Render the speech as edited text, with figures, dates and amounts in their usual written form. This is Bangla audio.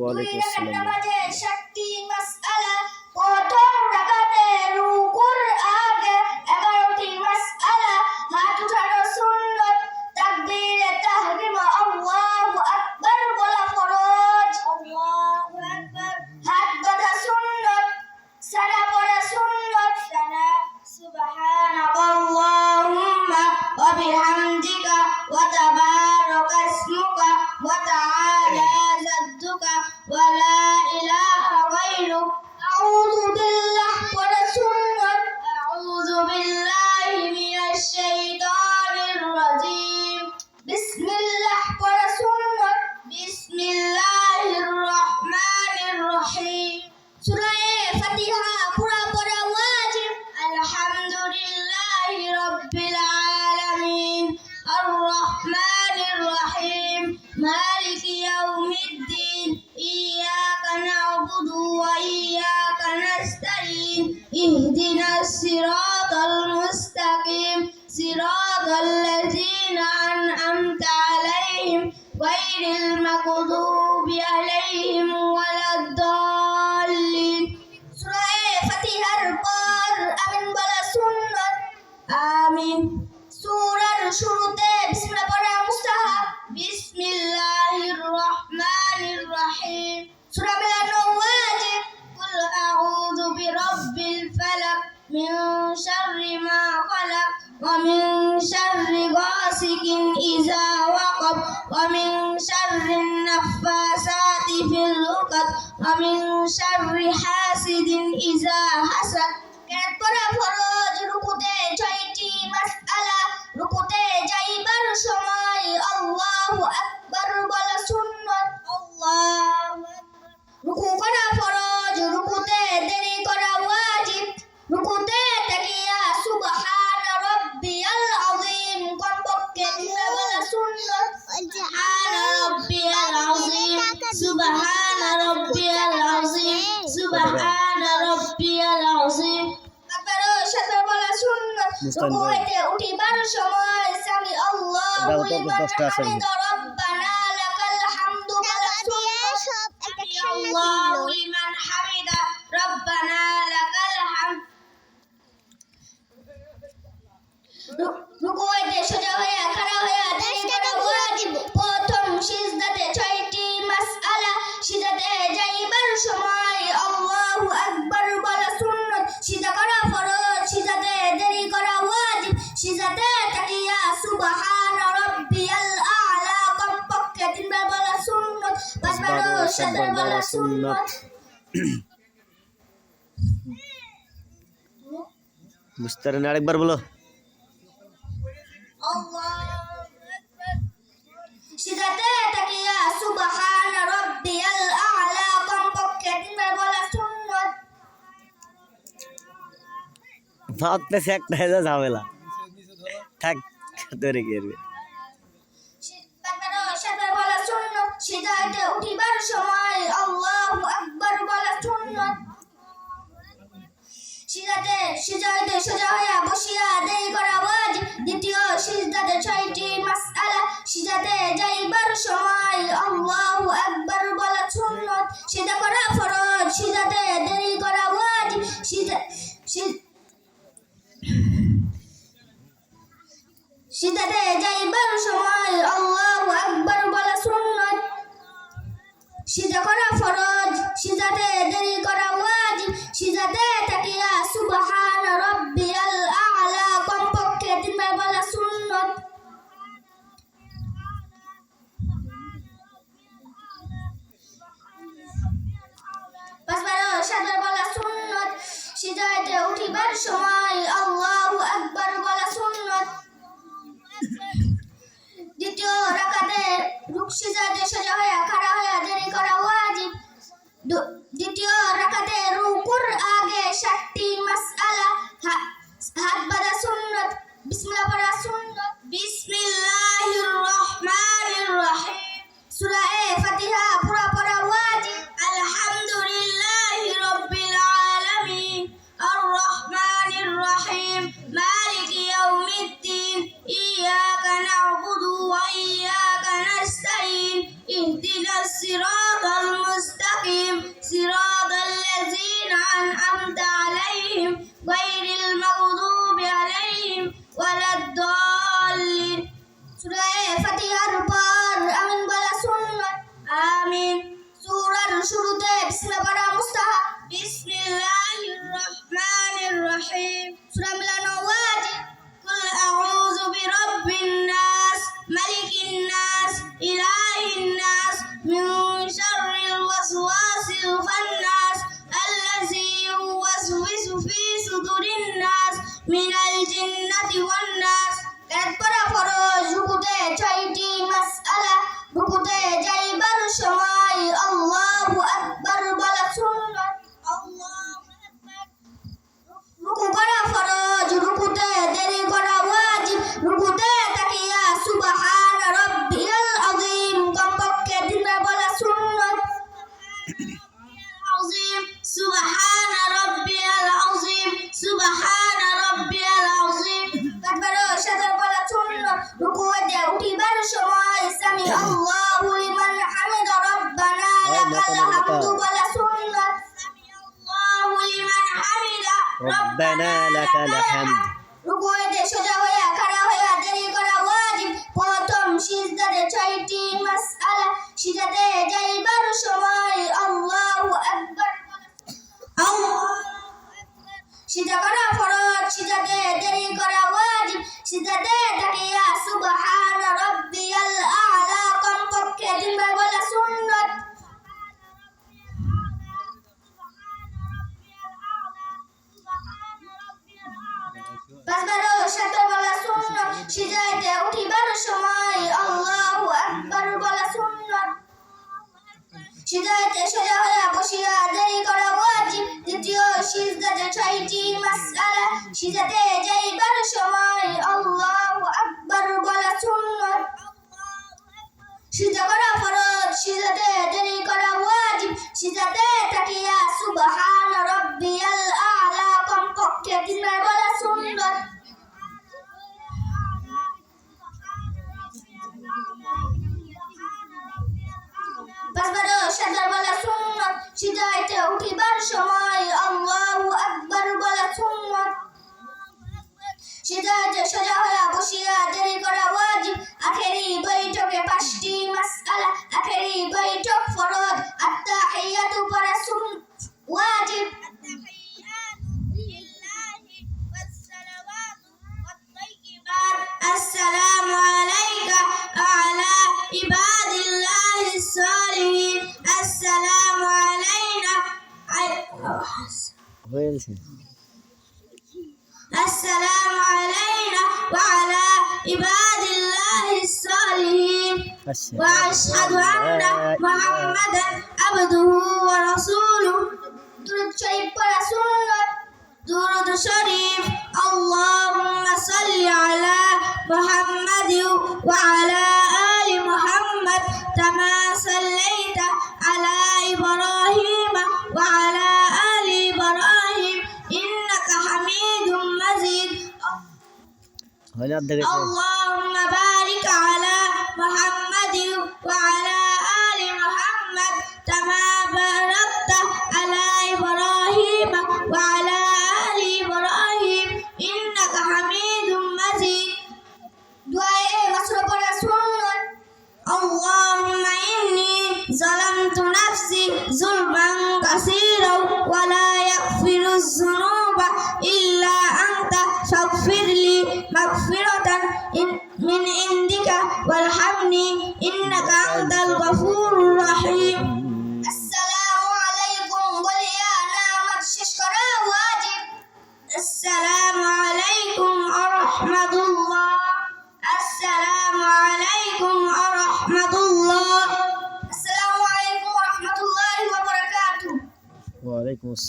ওয়ালাইকুম আসসালাম। مالك يوم الدين إياك نعبد وإياك نستعين اهدنا الصراط المستقيم صراط الذين أنعمت عليهم غير المغضوب عليهم ولا الضالين সূরা ফাতিহার পর আমিন বলা সুন্নাত আমিন সূরার শুরুতে বিসমিল্লাহ পড়া মুস্তাহাব বিসমিল্লাহির রহমানির রহিম সূরা মেলানো ওয়াজিব কুল আউযু বিরাব্বিল ফালাক মিন শাররি মা খালাক ওয়া মিন শাররি গাসিকিন ইযা ওয়াকাব ওয়া মিন শাররিন নাফাসাতি ফিল উকাদ ওয়া মিন শাররি হাসিদিন ইযা হাসাদ কেরাত পড়া ফরজ রুকুতে 6টি মাসআলা রুকুতে যাইবার সময় আল্লাহু আকবার বলা সুন্নাত আল্লাহু আকবার রুকু করা ফরজ রুকুতে দেরি করা ওয়াজিব রুকুতে তাকিয়া সুবহান রাব্বিয়াল আযীম কমপক্ষে তিনবার বলা সুন্নাত সুবহান রাব্বিয়াল আযীম সুবহান রাব্বিয়াল আযীম সুবহান রাব্বিয়াল আযীম সাতবার বলা সুন্নাত রুকু হইতে উঠিবার সময় সামি আল্লাহু লিমান হামিদা রব্বানা লাকাল হামদু বলা সুন্নাত সব একটা আল্লাহু লিমান হামিদা রব্বানা লাকাল হামদ রুকু হইতে সোজা হয়ে খাড়া হয়ে দাঁড়িয়ে করা ওয়াজিব প্রথম সিজদাতে 6টি মাসআলা সিজদাতে যাইবার সময় আল্লাহু আকবার বলা সুন্নাত সিজদা করা ফরজ সিজদাতে দেরি করা ওয়াজিব সিজদাতে তাকিয়া সুবহান রাব্বিয়াল আ'লা কমপক্ষে তিনবার বলা সুন্নাত পাঁচবার সাতবার বলা সুন্নাত মুস্তারিন আরেকবার বলো। সিজদাতে তাকিয়া সুবহান রাব্বিয়াল আ'লা কমপক্ষে তিনবার বলা সুন্নাত ভাবতেছে একটা হেজা ঝামেলা থাক ধরে গিয়ে সাতবার বলা সুন্নাত সিজদাতে উঠিবার সময় আল্লাহু আকবার বলা সুন্নাত সিজদাতে সোজা হয়ে বসিয়া দেরি করা ওয়াজিব দ্বিতীয় সিজদাতে 6টি মাসআলা সিজদাতে যাইবার সময় আল্লাহু আকবার বলা সুন্নাত সিজদা করা ফরজ সিজদাতে দেরি করা ওয়াজিব সিজদাতে যাইবার সময় আল্লাহু আকবার বলা সুন্নাত সিজদা করা ফরজ সিজদাতে দেরি করা ওয়াজিব সিজদাতে তাকিয়া সুবহান রাব্বিয়াল আ'লা কমপক্ষে তিনবার বলা সুন্নাত পাঁচবার সাতবার বলা সুন্নাত সিজদাতে উঠিবার সময় আল্লাহু আকবার বলা সুন্নাত দ্বিতীয় রাকাতে সিজদাতে সোজা হয়ে খাড়া হয়ে দেরি করা ওয়াজিব দ্বিতীয় রাকাতে রুকুর আগে 7টি মাসআলা হাত বাঁধা সুন্নাত বিসমিল্লাহ পড়া সুন্নাত বিসমিল্লাহির রহমানির রহিম সূরা ফাতিহা পুরা পড়া ওয়াজিব আলহামদুলিল্লাহি রাব্বিল আলামিন আর রহমানির রহিম মালিকি ইয়াউমিদ্দিন ইয়াকা না'বুদু ওয়া ইয়াকা নাস্তাইন ইহদিনাস সিরাতাল মুস্তাকিম المستقيم صراط الذين أنعمت عليهم غير المغضوب عليهم ولا الضالين সূরা ফাতিহার পর আমিন বলা সুন্নাত আমিন সূরার শুরুতে বিসমিল্লাহ পড়া মুস্তাহাব বিসমিল্লাহির রহমানির রহিম সূরা মিলানো ওয়াজিব কুল আউযু বিরাব্বিন নাস মালিকিন নাস ইলাহিন নাস মিন শাররিল ওয়াসওয়াসিল খান্নাস আল্লাযী ইউওয়াসওয়িসু ফি সুদুরিন নাস মিনাল জিন্নাতি ওয়ান নাস এরপরে ফরজ রুকুতে 6টি মাসআলা রুকুতে যাইবার সময় আল্লাহু আকবার বলা সুন্নাত আল্লাহু আকবার রুকু করা ফরজ রুকুতে দেরি করা ওয়াজিব রুকুতে তাকিয়া সুবহান রাব্বিয়াল আযীম কমপক্ষে 3বার বলা সুন্নাত আযীম সুবহান রাব্বিয়াল আযীম সুবহান রাব্বিয়াল আযীম তারপরে সাদা বলা সুন্নাত রুকুতে উঠিবার সময় সামি আল্লাহু লিমান হামিদা রব্বানা লাকাল হামদু বলা সুন্নাত সামি আল্লাহু লিমান হামিদা রব্বানা লাকাল হামদ রুকুতে সোজা হয়ে খাড়া হয়ে দেরি করা ওয়াজিব প্রথম সিজদাতে 6টি মাসআলা সিজদাতে যাইবার সময় আল্লাহু আকবার আল্লাহু আকবার সিজদা করা ফরজ সিজদাতে দেরি করা ওয়াজিব সিজদাতে তাকিয়া সুবহান রাব্বিয়াল আ'লা কমপক্ষে 3বার বলা সুন্নাত পাঁচবারও সাতবার বলা সুন্নাত সিজদাতে উঠিবার সময় আল্লাহু আকবার বলা সুন্নাত সিজদাতে সোজা হয়ে বসিয়া দেরি করা ওয়াজিব দ্বিতীয় সিজদাতে 6টি মাসআলা সিজদাতে যাইবার সময় আল্লাহু আকবার বলা সুন্নাত সিজদা করা ফরজ সিজদাতে দেরি করা ওয়াজিব সিজদাতে তাকিয়া সুবহান রাব্বিয়াল আ'লা কমপক্ষে 3বার বলা সুন্নাত পাঁচবারও সাতবার বলা সুন্নাত সিজদাতে উঠিবার সময় আল্লাহু আকবার বলা সুন্নাত সিজদাতে সোজা হয়ে বসিয়া দেরি করা ওয়াজিব আখেরি বৈঠকে 5টি মাসআলা আখেরি বৈঠক ফরজ আত-তাহিয়াতু পড়া ওয়াজিব السلام عليك وعلى عباد الله الصالحين السلام علينا হয়েছে السلام علينا وعلى عباد الله الصالحين وأشهد أن محمدا عبده ورسوله درود شريف ورسوله درود شريف اللهم صل على محمد وعلى آل محمد كما صليت على إبراهيم وعلى آل إبراهيم إنك حميد مجيد হলে অর্ধেক اللهم بارك على محمد وعلى آل محمد كما باركت على إبراهيم وعلى آل إبراهيم إنك حميد مجيد دعاء مشروع رسول اللهم إني ظلمت نفسي ظلما كثيرا ولا يغفر الذنوب إلا أنت فاغفر لي مغفرة من عندك وارحمني إنك أنت الغفور الرحيم السلام عليكم বলিয়া নামাজ শেষ করা ওয়াজিব السلام عليكم ورحمة الله السلام عليكم ورحمة الله السلام عليكم ورحمة الله وبركاته ওয়ালাইকুম আসসালাম